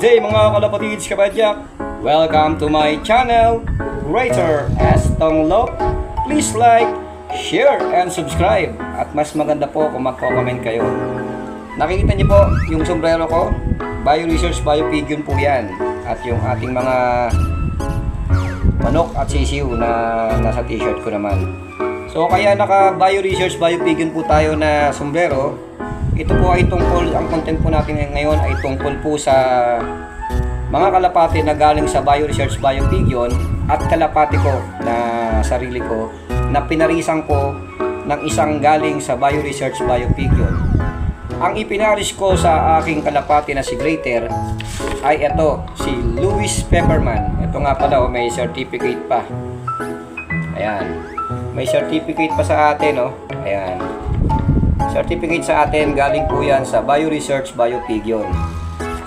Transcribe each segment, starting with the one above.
day mga kalapatids kapadyak! Welcome to my channel, Greater Estong Lop. Please like, share, and subscribe. At mas maganda po kung magko-comment kayo. Nakikita niyo po yung sombrero ko? Bio Research Bio Pigeon po yan. At yung ating mga manok at sisiw na nasa t-shirt ko naman. So kaya naka Bio Research Bio Pigeon po tayo na sombrero. Ito po ay tungkol, ang content po natin ngayon ay tungkol po sa mga kalapati na galing sa Bio Research Bio Pigeon at kalapati ko na sarili ko na pinarisan ko ng isang galing sa Bio Research Bio Pigeon. Ang ipinaris ko sa aking kalapati na si Greater ay ito, si Louis Pepperman. Ito nga pala, may certificate pa. Ayan. May certificate pa sa atin, oh. Ayan. Certificate sa atin, galing po yan sa Bio Research Bio Pigeon.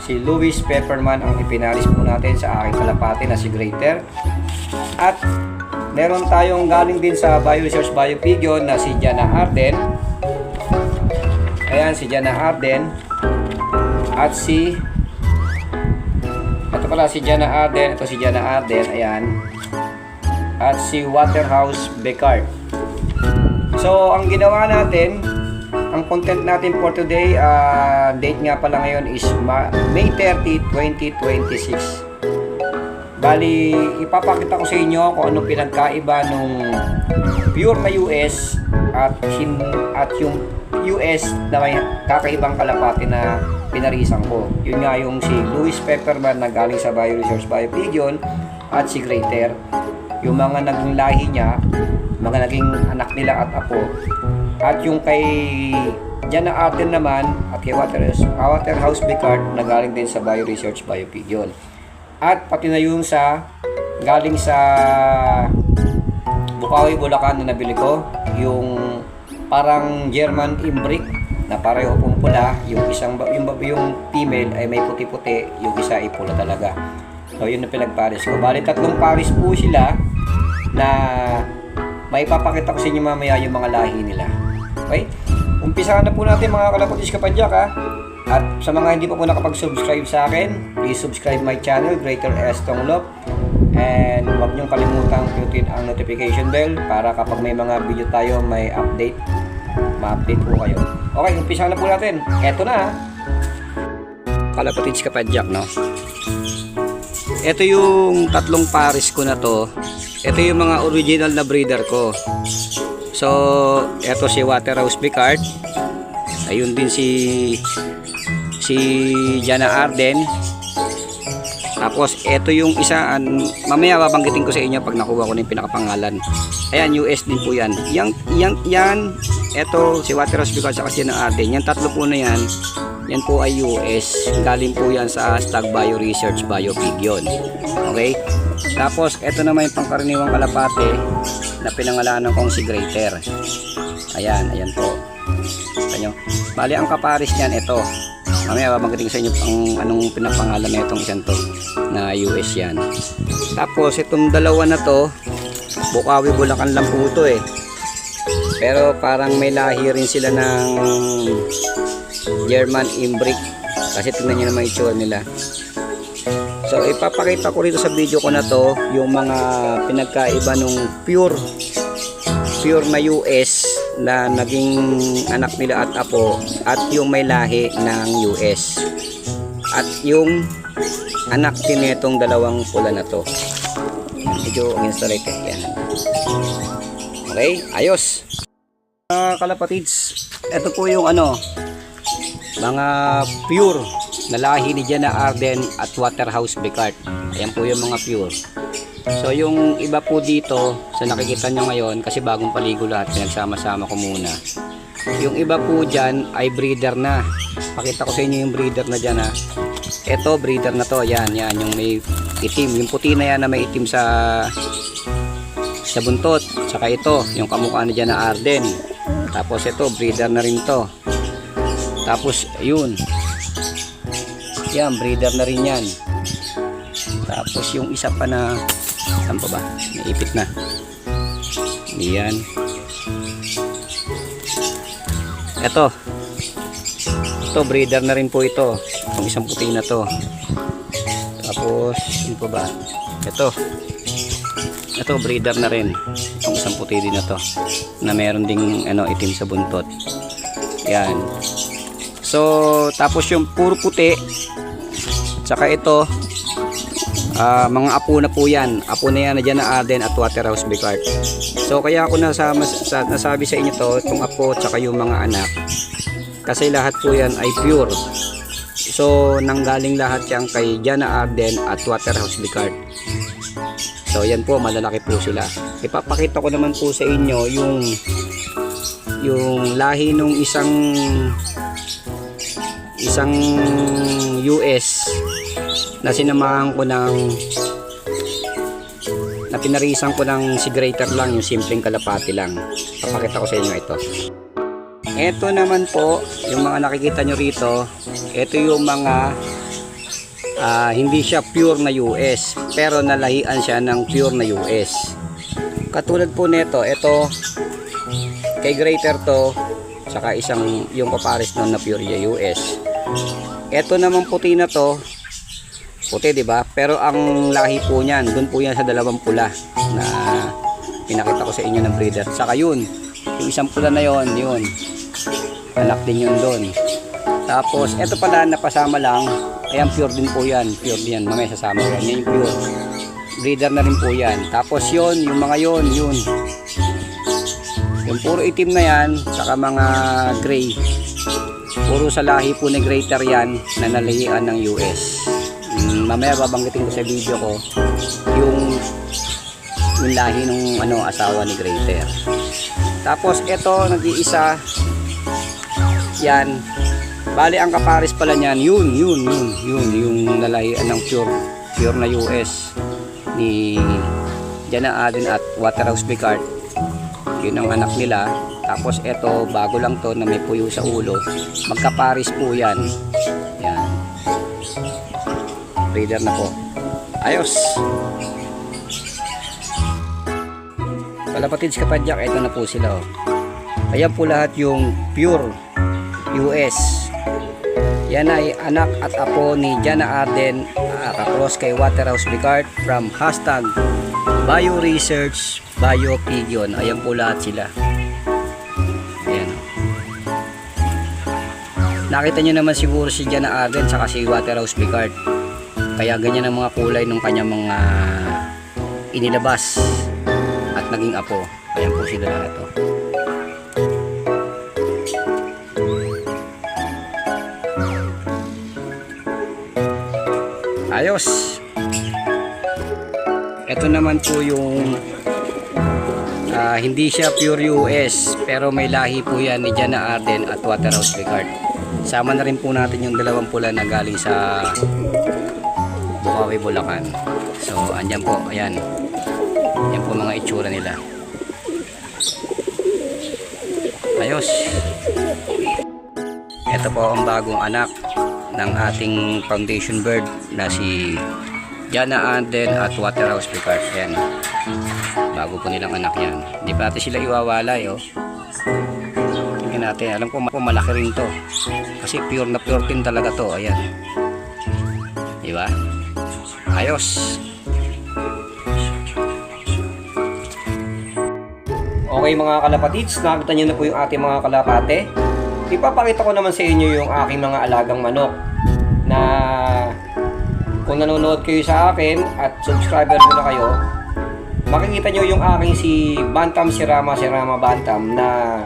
Si Louis Pepperman ang ipinaris po natin sa aking kalapati na si Greater. At meron tayong galing din sa Bio Research Bio Pigeon na si Jana Arden. Ayan, si Jana Arden. At si ito pala si Jana Arden. Ito si Jana Arden. Ayan. At si Waterhouse Becard. So, ang ginawa natin, ang content natin for today, date nga pala ngayon is May 30, 2026. Bali, ipapakita ko sa inyo kung ano pinagkaiba nung pure na US at yung US na may kakaibang kalapati na pinarisan ko. Yun nga yung si Louis Pepperman na galing sa Bio Research Bio Pigeon at si Greater. Yung mga naging lahi niya, mga naging anak nila at apo. At yung kay Jana Arden naman at kay Waterhouse Becard na galing din sa Bio Research Bio Pigeon. At pati na yung sa galing sa Bukawi, Bulacan na nabili ko, yung parang German Imbric na pareho pong pula, yung yung female ay may puti-puti, yung isa ay pula talaga. So yun na pinagpares ko. Bali tatlong pares po sila na may papakita ko sa inyo mamaya yung mga lahi nila. Okay? Umpisahan na po natin mga kalapatis kapadyak, ha. At sa mga hindi pa po nakapag-subscribe sa akin, please subscribe my channel, Greater Estong Lop. And huwag niyong kalimutang pinutin ang notification bell para kapag may mga video tayo, may update, ma-update po kayo. Okay, umpisahan na po natin. Eto na, kalapatis kapadyak, no? Ito yung tatlong pares ko na to. Ito yung mga original na breeder ko. So, ito si Waterhouse Becard. Ayun din si Jana Arden. Tapos, ito yung isa, mamaya babanggitin ko sa inyo pag nakuha ko na yung pinakapangalan. Ayan, US din po yan. Yan, ito si Waterhouse Becard sa kasi Jana Arden. Yan tatlo po na yan. Yan po ay US. Galing po yan sa hashtag Bio Research Bio Pigeon. Okay? Tapos, ito naman yung pangkaraniwang kalapate na pinangalanan kong si Greater. Ayan po. Kanyo. Bali, ang kaparis niyan, ito. Mamaya, babanggitin sa inyo ang anong pinapangalan na itong isang to na US yan. Tapos, itong dalawa na to, Bukawi, Bulacan lang po ito eh. Pero parang may lahi rin sila ng German Imbric. Kasi tingnan nyo naman itsura nila. So ipapakita ko rito sa video ko na to yung mga pinagkaiba nung pure na US na naging anak nila at apo at yung may lahi ng US at yung anak din nitong dalawang pula na to. Medyo installate yan. Okay, ayos. Kalapatids, ito po yung mga pure na lahi ni Jana Arden at Waterhouse Becard. Ayan po yung mga pure. So yung iba po dito sa nakikita nyo ngayon, kasi bagong paligo lahat, pinagsama-sama ko muna. Yung iba po dyan ay breeder na. Pakita ko sa inyo yung breeder na dyan, ha. Ito breeder na to. Yan yung may itim, yung puti na yan na may itim sa buntot. Saka ito yung kamukha ni Jana Arden. Tapos ito breeder na rin to. Tapos yun, yan, breeder na rin yan. Tapos yung isa pa na, saan pa ba? Naipit na. Yan. Ito breeder na rin po ito. Itong isang puti na to. Tapos yun po ba, ito breeder na rin, itong isang puti din na to na meron ding itim sa buntot. Yan. So tapos yung puro puti, tsaka ito mga apo na po yan. Apo na yan na dyan na Arden at Waterhouse Bicart. So kaya ako nasabi sa inyo to, itong apo tsaka yung mga anak, kasi lahat po yan ay pure. So nanggaling lahat yan kay Jana Arden at Waterhouse Bicart. So yan po, malalaki po sila. Ipapakita ko naman po sa inyo yung lahi nung isang US na sinamahan ko na pinarisan ko ng si Greater lang, yung simpleng kalapati lang. Papakita ko sa inyo ito. Ito naman po, yung mga nakikita nyo rito, ito yung mga hindi siya pure na US, pero nalahian siya ng pure na US. Katulad po nito, ito kay Greater to, saka isang yung kapares nun na pure US. Ito naman puti na to, puti, di ba? Pero ang lahi po niyan, doon po yan sa dalawang pula na pinakita ko sa inyo ng breeder. Saka yun, yung isang pula na yun, anak din yun doon. Tapos ito pala napasama lang, ayan, pure din po yan, pure din yan, mamaya sasama yan, yan yung pure breeder na rin po yan. Tapos yun, yung mga yun yung puro itim na yan, saka mga gray, puro sa lahi po ni Greater yan na nalahian ng US. Mamaya babanggitin ko sa video ko yung lahi ng asawa ni Greater. Tapos ito nag-iisa yan, bali ang kapares pala niyan yun yung nalahian ng pure na US ni Jana Arden at Waterhouse Bicart. Yun ang anak nila. Tapos ito bago lang to na may puyo sa ulo, magkapares po yan. Yan, breeder na po. Ayos. Kalapatids kapadyak, ito na po sila. Ayan po lahat yung pure US. Yan ay anak at apo ni Jana Arden, kakross kay Waterhouse Bicart from #BioResearch BioPigeon. Ayan po lahat sila. Ayan. Nakita nyo naman siguro si Jana Arden saka si Waterhouse Bicart, kaya ganyan ang mga kulay ng kanyang mga inilabas at naging apo. Ayan po sila lahat. Ayos. Ito naman po yung hindi siya pure US, pero may lahi po yan ni Jana Arden at Waterhouse Bicart. Sama na rin po natin yung dalawang pula na galing sa Bukawi, Bulacan. So andyan po, ayan. Yan po mga itsura nila. Ayos. Ito po ang bagong anak ng ating foundation bird na si Jana Arden at Waterhouse Bicart. Ayan, bago po nilang anak yan. Hindi pa natin sila iwawalay. Tingnan natin. Alam ko malaki rin to, kasi pure na pure din talaga to. Ayan, diba? Ayos. Okay mga kalapatids, nakita nyo na po yung ating mga kalapate. Ipapakita ko naman sa inyo yung aking mga alagang manok na kung nanonood kayo sa akin at subscriber ko na kayo, makikita nyo yung aking si Bantam Sirama Bantam na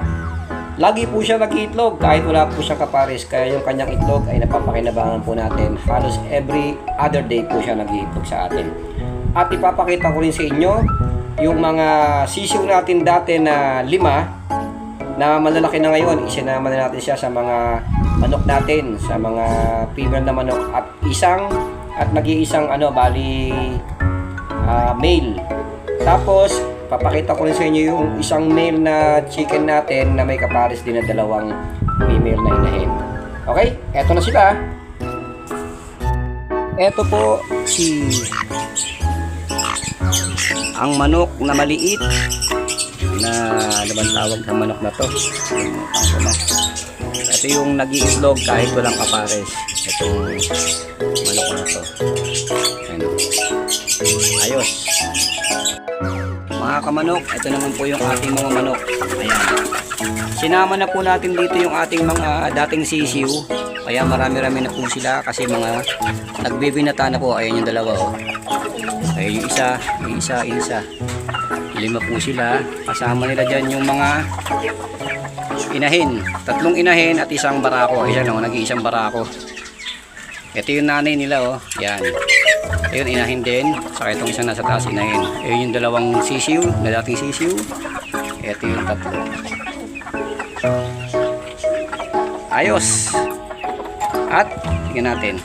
lagi po siya nag-iitlog kahit wala po siyang kapares, kaya yung kanyang itlog ay napapakinabangan po natin. Halos every other day po siya nag-iitlog sa atin. At ipapakita ko rin sa inyo yung mga sisiw natin dati na 5 na malalaki na ngayon. Isinama na natin siya sa mga manok natin, sa mga female na manok, at nag-iisang bali male. Tapos papakita ko rin sa inyo yung isang male na chicken natin na may kapares din na 2 female na inahin. Okay, eto na sila. Eto po ang manok na maliit na bang tawag sa manok na to. Ito Ito yung nag-iitlog kahit walang kapares. Itong manok na to. Ayan. Ayos. Mga kamanok, ito naman po yung ating mga manok. Ayan. Sinama na po natin dito yung ating mga dating sisiw. Kaya marami-rami na po sila kasi mga nagbibinata na po. Ayan yung dalawa. Oh. Ayan yung isa, yung isa. 5 po sila. Kasama nila dyan yung mga inahin. 3 inahin at 1 barako. Ayan o, nag-iisang barako. Ito yung nanay nila o. Yan. Ayun, inahin din. Saka itong isang nasa taas, inahin. Ayun yung 2 sisiw, na dating sisiw. Ito yung 3. Ayos. At, tingnan natin.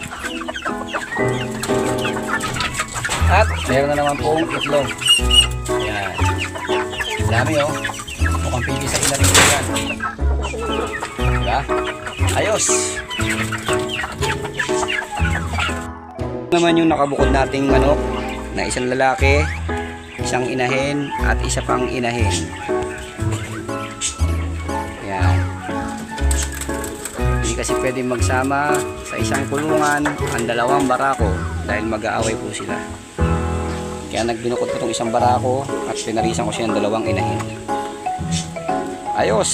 At, meron na naman pong itlog. Yan. Dami o. Mukhang pili sa ina rin yan. Diba? Ayos. Naman yung nakabukod nating manok na isang lalaki, isang inahin at isa pang inahin. Yan. Hindi kasi pwede magsama sa isang kulungan ang 2 barako dahil mag-aaway po sila. Kaya nagbinukod ko itong 1 barako at pinarisan ko siya ng 2 inahin. Ayos!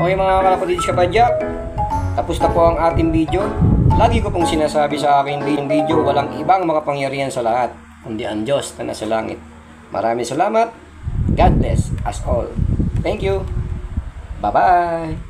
Okay mga kalapatids kapadyak, tapos na po ang ating video. Lagi ko pong sinasabi sa aking video, walang ibang makapangyarihan sa lahat, kundi ang Diyos na nasa langit. Maraming salamat. God bless us all. Thank you. Bye-bye.